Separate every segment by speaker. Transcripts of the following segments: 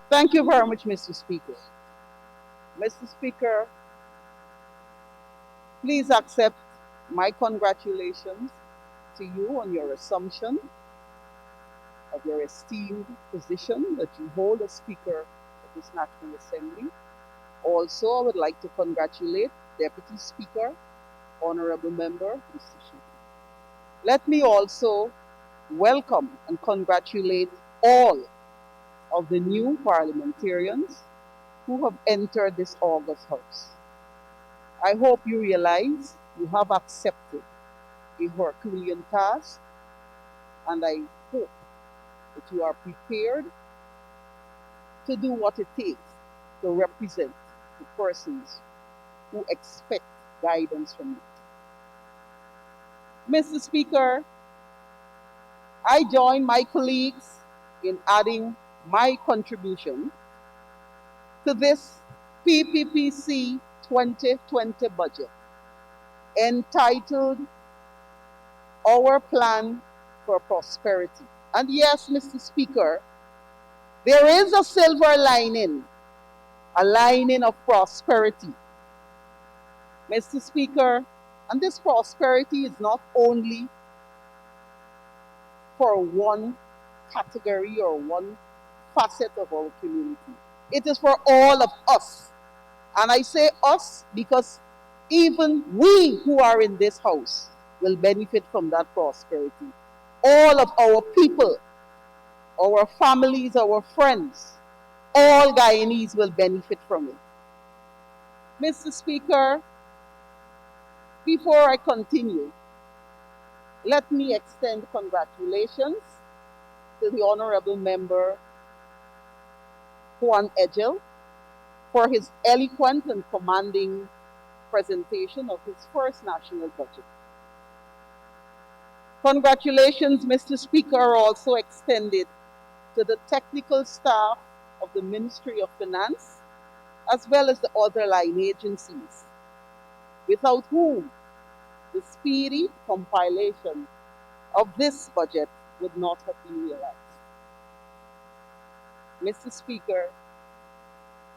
Speaker 1: Thank you very much, Mr. Speaker. Mr. Speaker, please accept my congratulations to you on your assumption of your esteemed position that you hold as Speaker of this National Assembly. Also, I would like to congratulate Deputy Speaker, Honorable Member, Mr. Shi. Let me also welcome and congratulate all of the new parliamentarians who have entered this august House. I hope you realize you have accepted a Herculean task, and I hope that you are prepared to do what it takes to represent the persons who expect guidance from you. Mr. Speaker, I join my colleagues in adding my contribution to this PPPC 2020 budget entitled Our Plan for Prosperity. And yes, Mr. Speaker, there is a silver lining, a lining of prosperity. Mr. Speaker, and this prosperity is not only for one category or one facet of our community. It is for all of us. And I say us because even we who are in this house will benefit from that prosperity. All of our people, our families, our friends, all Guyanese will benefit from it. Mr. Speaker, before I continue, let me extend congratulations to the Honorable Member Juan Edgel for his eloquent and commanding presentation of his first national budget. Congratulations, Mr. Speaker, are also extended to the technical staff of the Ministry of Finance, as well as the other line agencies, without whom the speedy compilation of this budget would not have been realized. Mr. Speaker,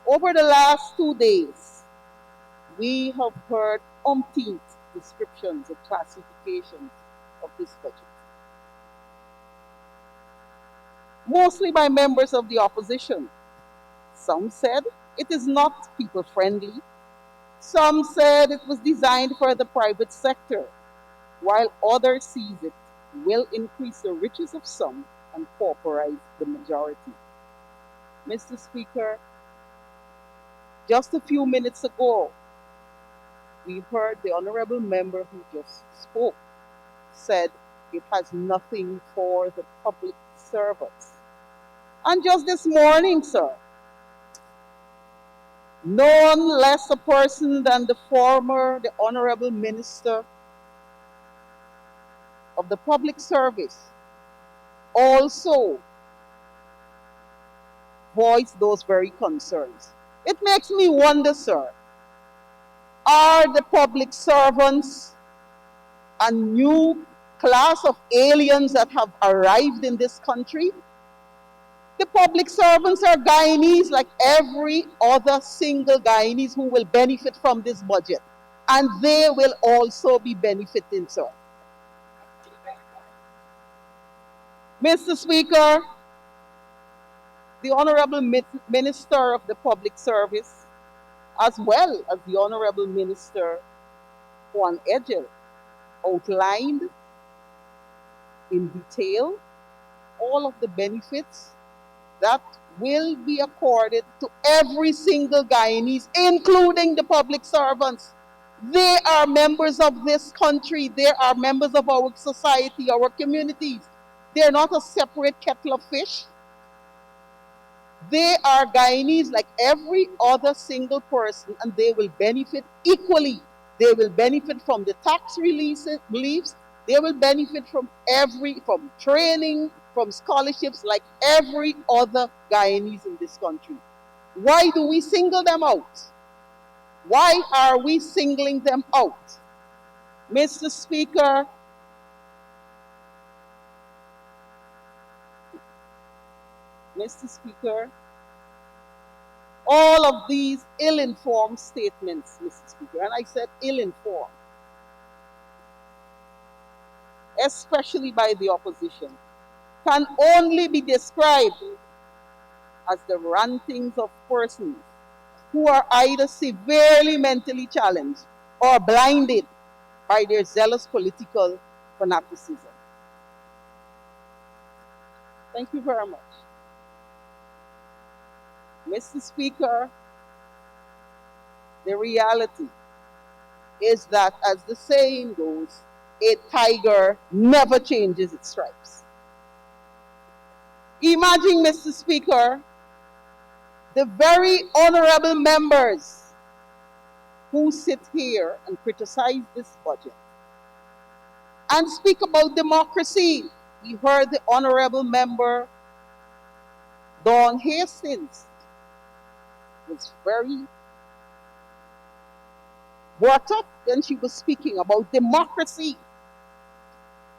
Speaker 1: over the last 2 days, we have heard umpteen descriptions and classifications of this budget, mostly by members of the opposition. Some said it is not people friendly. Some said it was designed for the private sector, while others sees it will increase the riches of some and pauperize the majority. Mr. Speaker, just a few minutes ago, we heard the honorable member who just spoke said it has nothing for the public servants. And just this morning, sir, none less a person than the honorable minister of the public service, also voiced those very concerns. It makes me wonder, sir, are the public servants a new class of aliens that have arrived in this country? The public servants are Guyanese like every other single Guyanese who will benefit from this budget. And they will also be benefiting, sir. Mr. Speaker, the Honorable Minister of the Public Service, as well as the Honorable Minister Juan Edgel, outlined in detail all of the benefits that will be accorded to every single Guyanese, including the public servants. They are members of this country. They are members of our society, our communities. They are not a separate kettle of fish. They are Guyanese like every other single person, and they will benefit equally. They will benefit from the tax reliefs. They will benefit from training, from scholarships like every other Guyanese in this country. Why do we single them out? Why are we singling them out? Mr. Speaker, all of these ill-informed statements, Mr. Speaker, and I said ill-informed, especially by the opposition, can only be described as the rantings of persons who are either severely mentally challenged or blinded by their zealous political fanaticism. Thank you very much. Mr. Speaker, the reality is that, as the saying goes, a tiger never changes its stripes. Imagine, Mr. Speaker, the very honorable members who sit here and criticize this budget and speak about democracy. We heard the honorable member, Dawn Hastings, was very worked up when she was speaking about democracy.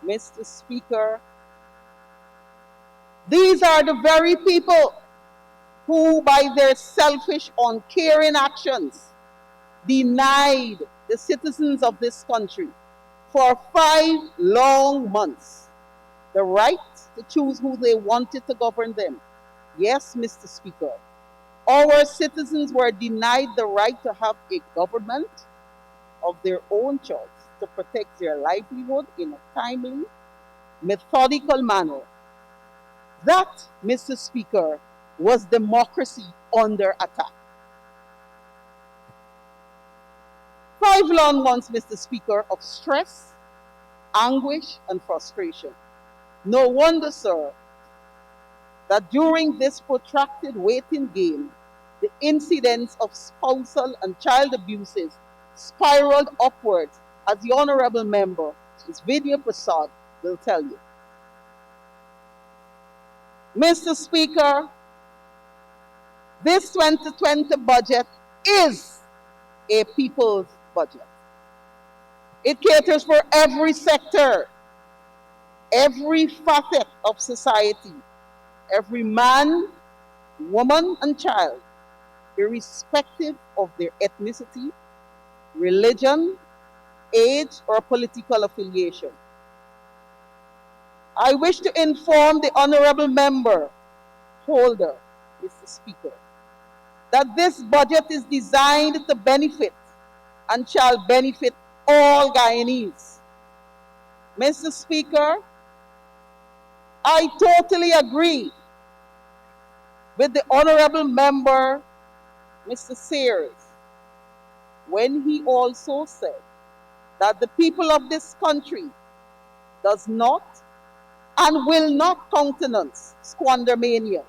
Speaker 1: Mr. Speaker, these are the very people who, by their selfish, uncaring actions, denied the citizens of this country for 5 long months the right to choose who they wanted to govern them. Yes, Mr. Speaker, our citizens were denied the right to have a government of their own choice to protect their livelihood in a timely, methodical manner. That, Mr. Speaker, was democracy under attack. 5 long months, Mr. Speaker, of stress, anguish, and frustration. No wonder, sir, that during this protracted waiting game, the incidence of spousal and child abuses spiraled upwards, as the honorable member, Ms. Vidya Prasad, will tell you. Mr. Speaker, this 2020 budget is a people's budget. It caters for every sector, every facet of society, every man, woman, and child, irrespective of their ethnicity, religion, age, or political affiliation. I wish to inform the honorable member holder, Mr. Speaker, that this budget is designed to benefit and shall benefit all Guyanese. Mr. Speaker, I totally agree with the honorable member, Mr. Sears, when he also said that the people of this country does not and will not countenance squandermania.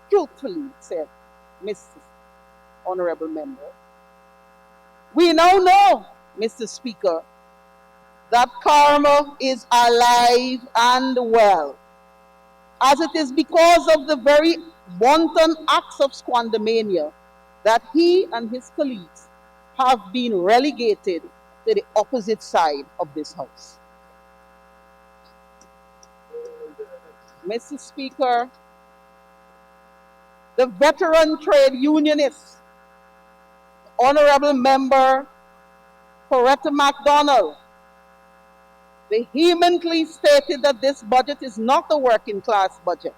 Speaker 1: Truthfully said, Mr. Honorable Member. We now know, Mr. Speaker, that karma is alive and well, as it is because of the very wanton acts of squandermania that he and his colleagues have been relegated to the opposite side of this House. Mr. Speaker, the veteran trade unionist, Honorable Member Coretta MacDonald, vehemently stated that this budget is not a working class budget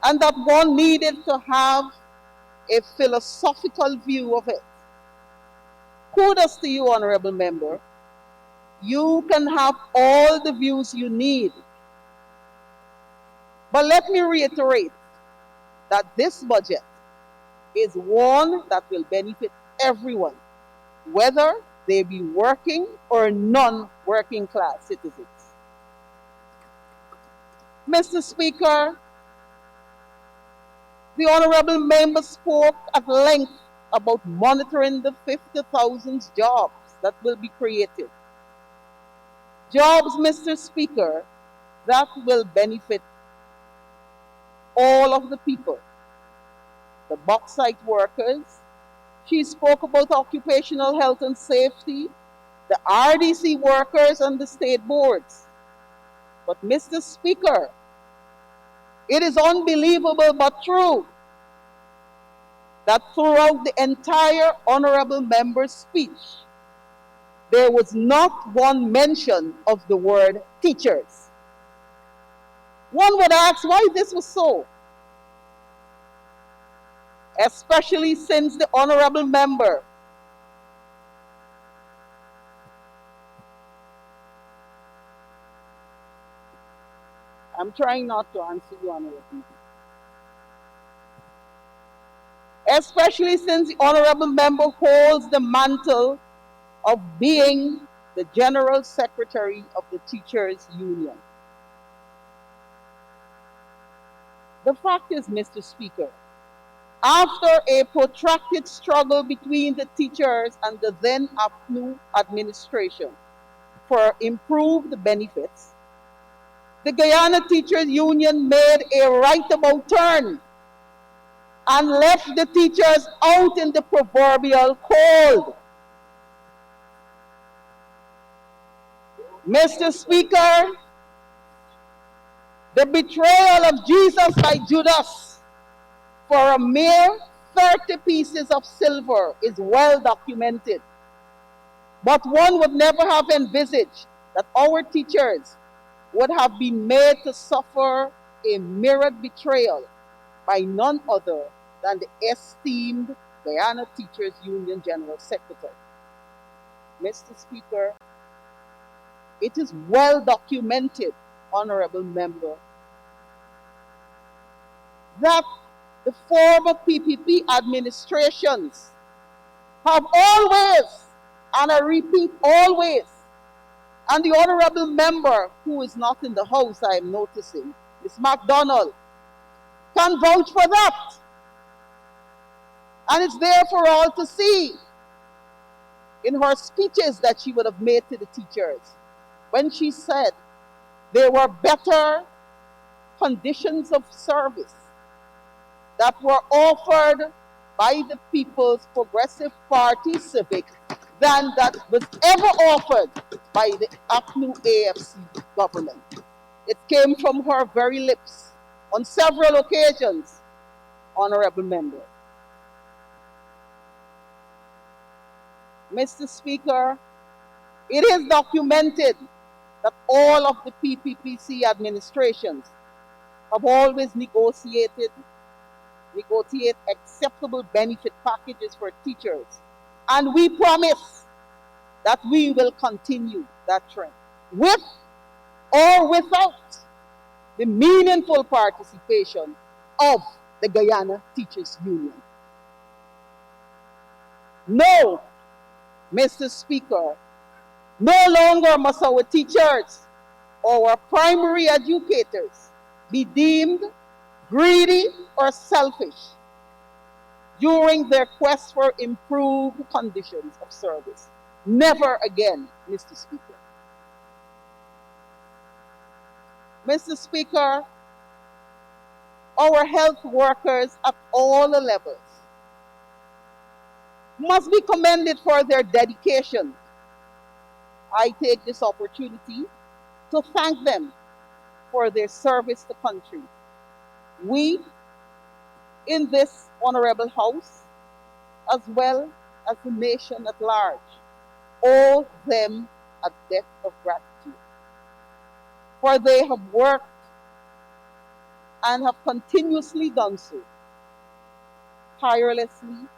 Speaker 1: and that one needed to have a philosophical view of it. Kudos to you, Honorable Member. You can have all the views you need. But let me reiterate that this budget is one that will benefit everyone, whether they be working or non-working class citizens. Mr. Speaker, the honorable member spoke at length about monitoring the 50,000 jobs that will be created. Jobs, Mr. Speaker, that will benefit all of the people. The bauxite workers. She spoke about occupational health and safety, the RDC workers, and the state boards. But, Mr. Speaker, it is unbelievable but true that throughout the entire honorable member's speech, there was not one mention of the word teachers. One would ask why this was so, especially since the honorable member I'm trying not to answer you, honorable. Especially since the honorable member holds the mantle of being the General Secretary of the Teachers Union. The fact is, Mr. Speaker, after a protracted struggle between the teachers and the then APNU administration for improved benefits, the Guyana Teachers Union made a right about turn and left the teachers out in the proverbial cold. Mr. Speaker, the betrayal of Jesus by Judas for a mere 30 pieces of silver is well documented. But one would never have envisaged that our teachers would have been made to suffer a mirrored betrayal by none other than the esteemed Guyana Teachers Union General Secretary. Mr. Speaker, it is well documented, honorable member, that the former PPP administrations have always, and I repeat, always, and the honorable member who is not in the house, I am noticing, Ms. MacDonald, can vouch for that. And it's there for all to see in her speeches that she would have made to the teachers when she said there were better conditions of service that were offered by the People's Progressive Party Civic than that was ever offered by the APNU AFC government. It came from her very lips on several occasions, honorable member. Mr. Speaker, it is documented that all of the PPPC administrations have always negotiate acceptable benefit packages for teachers. And we promise that we will continue that trend, with or without the meaningful participation of the Guyana Teachers Union. No, Mr. Speaker, no longer must our teachers or our primary educators be deemed greedy or selfish during their quest for improved conditions of service. Never again, Mr. Speaker. Mr. Speaker, our health workers at all the levels must be commended for their dedication. I take this opportunity to thank them for their service to country. We, in this honorable house, as well as the nation at large, owe them a debt of gratitude. For they have worked and have continuously done so, tirelessly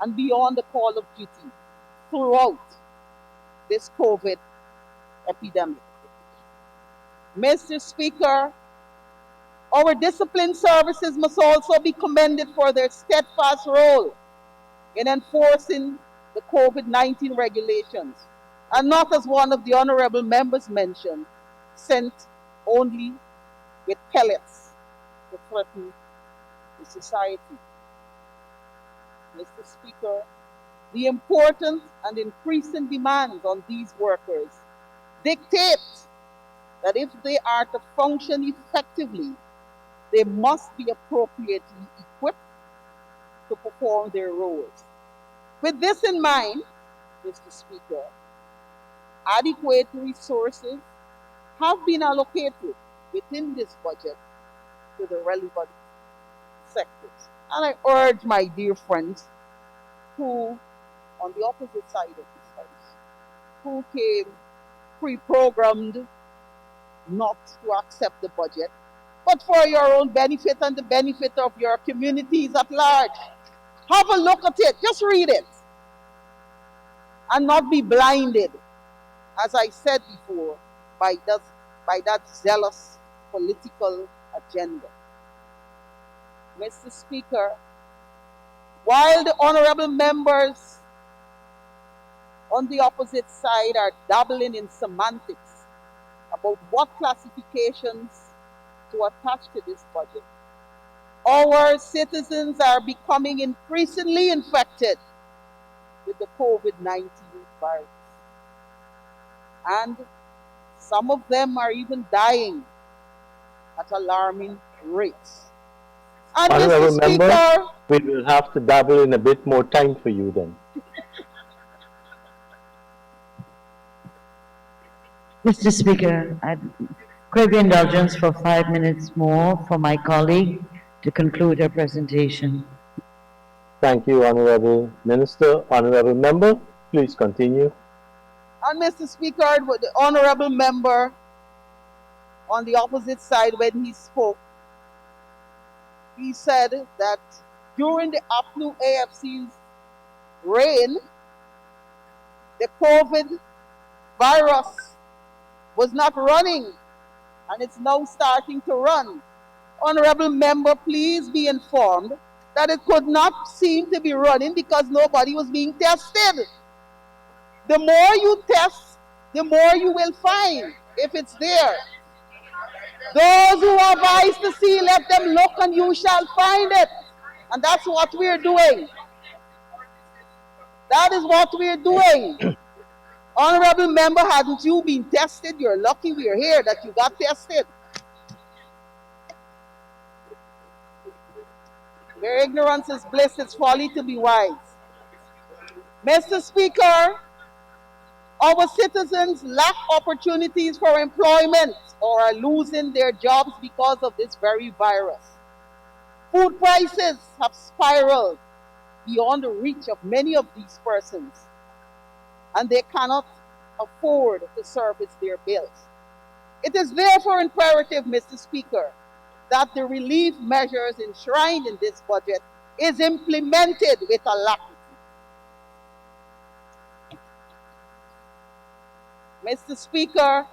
Speaker 1: and beyond the call of duty throughout this COVID epidemic. Mr. Speaker, our discipline services must also be commended for their steadfast role in enforcing the COVID-19 regulations, and not, as one of the honorable members mentioned, sent only with pellets to threaten the society. Mr. Speaker, the important and increasing demands on these workers dictate that if they are to function effectively, they must be appropriately equipped to perform their roles. With this in mind, Mr. Speaker, adequate resources have been allocated within this budget to the relevant sectors. And I urge my dear friends who, on the opposite side of this house, who came pre-programmed not to accept the budget, but for your own benefit and the benefit of your communities at large. Have a look at it. Just read it. And not be blinded, as I said before, by that zealous political agenda. Mr. Speaker, while the honorable members on the opposite side are dabbling in semantics about what classifications to attach to this budget, our citizens are becoming increasingly infected with the COVID-19 virus. And some of them are even dying at alarming rates. And
Speaker 2: Honorable
Speaker 1: Mr.
Speaker 2: Member,
Speaker 1: Speaker,
Speaker 2: we will have to dabble in a bit more time for you then.
Speaker 3: Mr. Speaker, I crave your indulgence for 5 minutes more for my colleague to conclude her presentation.
Speaker 2: Thank you, Honorable Minister. Honorable Member, please continue.
Speaker 1: and Mr. Speaker, the honorable member on the opposite side, when he spoke, he said that during the APNU AFC's reign, the COVID virus was not running, and it's now starting to run. Honorable member, please be informed that it could not seem to be running because nobody was being tested. The more you test, the more you will find if it's there. Those who have eyes to see, let them look and you shall find it. And that's what we're doing. That is what we're doing. Honorable member, hadn't you been tested? You're lucky we're here that you got tested. Where ignorance is bliss, it's folly to be wise. Mr. Speaker, our citizens lack opportunities for employment or are losing their jobs because of this very virus. Food prices have spiraled beyond the reach of many of these persons, and they cannot afford to service their bills. It is therefore imperative, Mr. Speaker, that the relief measures enshrined in this budget is implemented with alacrity. Mr. Speaker,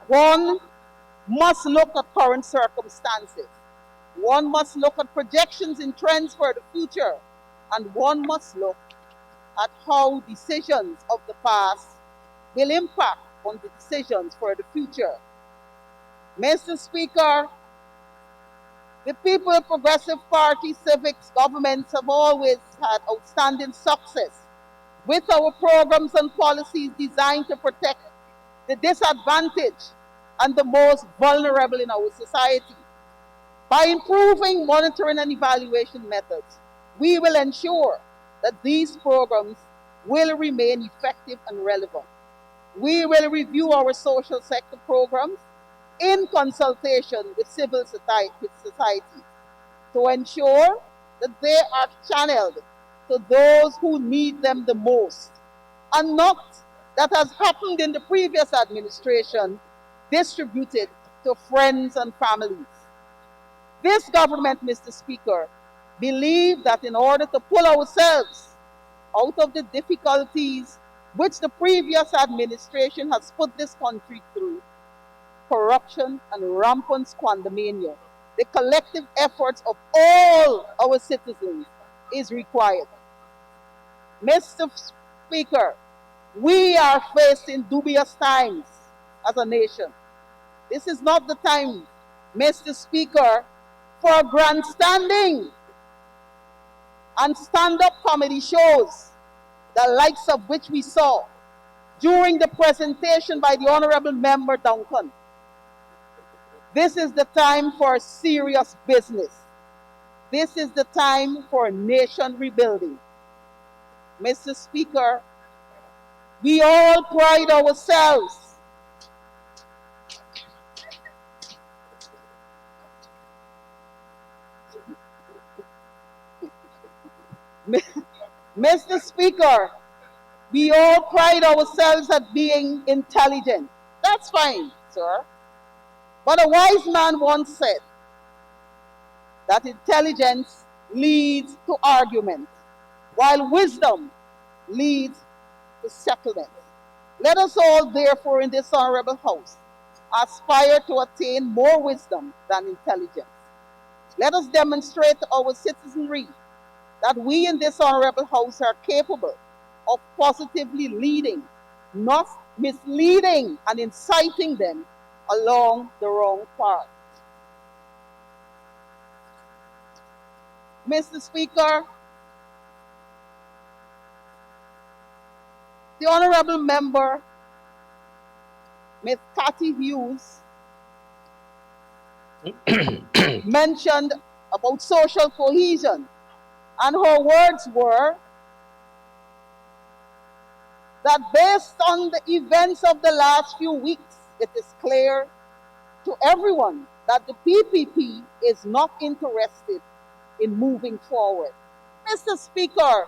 Speaker 1: one must look at current circumstances. One must look at projections and trends for the future. And one must look at how decisions of the past will impact on the decisions for the future. Mr. Speaker, the People Progressive Party civics governments have always had outstanding success with our programs and policies designed to protect the disadvantaged and the most vulnerable in our society. By improving monitoring and evaluation methods, we will ensure that these programs will remain effective and relevant. We will review our social sector programs in consultation with civil society to ensure that they are channeled to those who need them the most, and not, that has happened in the previous administration, distributed to friends and families. This government, Mr. Speaker, believes that in order to pull ourselves out of the difficulties which the previous administration has put this country through, corruption and rampant squandermania, the collective efforts of all our citizens is required. Mr. Speaker, we are facing dubious times as a nation. This is not the time, Mr. Speaker, for grandstanding and stand-up comedy shows, the likes of which we saw during the presentation by the Honorable Member Duncan. This is the time for serious business. This is the time for nation rebuilding. Mr. Speaker, we all pride ourselves Mr. Speaker, we all pride ourselves at being intelligent. That's fine, sir. But a wise man once said that intelligence leads to argument, while wisdom leads to settlement. Let us all, therefore, in this honorable house, aspire to attain more wisdom than intelligence. Let us demonstrate to our citizenry that we in this honorable house are capable of positively leading, not misleading and inciting them along the wrong path. Mr. Speaker, the honorable member, Ms. Cathy Hughes, mentioned about social cohesion, and her words were that based on the events of the last few weeks, it is clear to everyone that the PPP is not interested in moving forward. Mr. Speaker,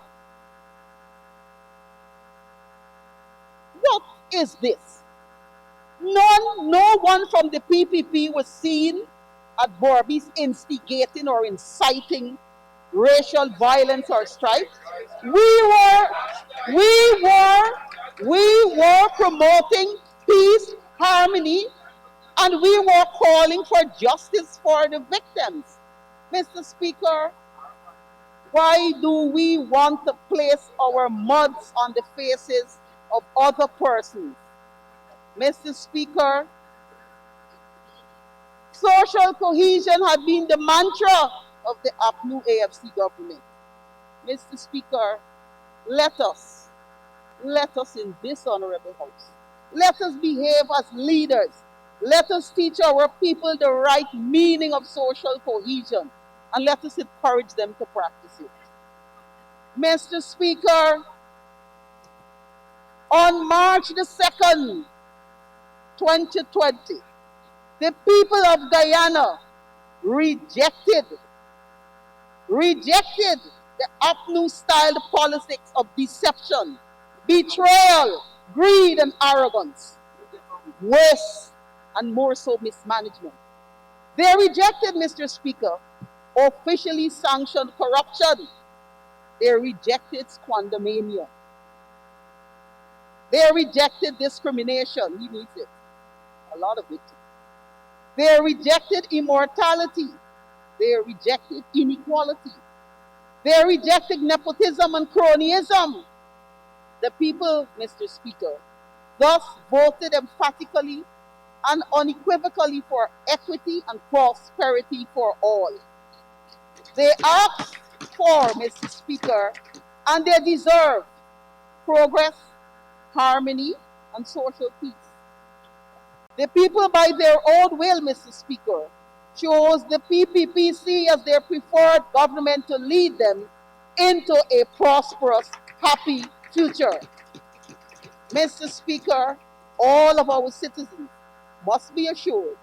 Speaker 1: what is this? No one from the PPP was seen at Borby's instigating or inciting racial violence or strife. We were promoting peace, harmony, and we were calling for justice for the victims. Mr. Speaker, why do we want to place our muds on the faces of other persons? Mr. Speaker, social cohesion had been the mantra of the APNU AFC government. Mr. Speaker, let us in this honorable house, let us behave as leaders. Let us teach our people the right meaning of social cohesion, and let us encourage them to practice it. Mr. Speaker, on March the 2nd, 2020, the people of Guyana rejected the APNU-style politics of deception, betrayal, greed, and arrogance, worse and more so mismanagement. They rejected, Mr. Speaker, officially sanctioned corruption. They rejected squandermania. They rejected discrimination. He needs it. A lot of it. They rejected immortality. They rejected inequality. They rejected nepotism and cronyism. The people, Mr. Speaker, thus voted emphatically and unequivocally for equity and prosperity for all. They asked for, Mr. Speaker, and they deserve progress, harmony, and social peace. The people, by their own will, Mr. Speaker, chose the PPPC as their preferred government to lead them into a prosperous, happy future. Mr. Speaker, all of our citizens must be assured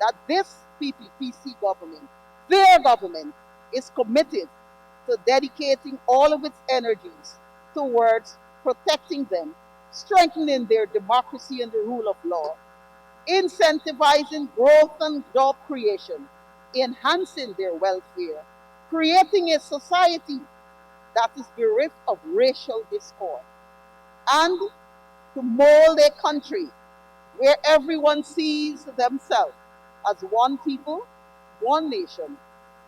Speaker 1: that this PPPC government, their government, is committed to dedicating all of its energies towards protecting them, strengthening their democracy and the rule of law, incentivizing growth and job creation, enhancing their welfare, creating a society that is bereft of racial discord, and to mold a country where everyone sees themselves as one people, one nation,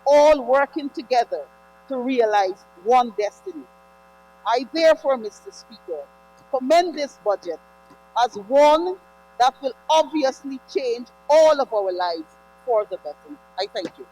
Speaker 1: all working together to realize one destiny. I therefore, Mr. Speaker, commend this budget as one that will obviously change all of our lives for the better. I thank you.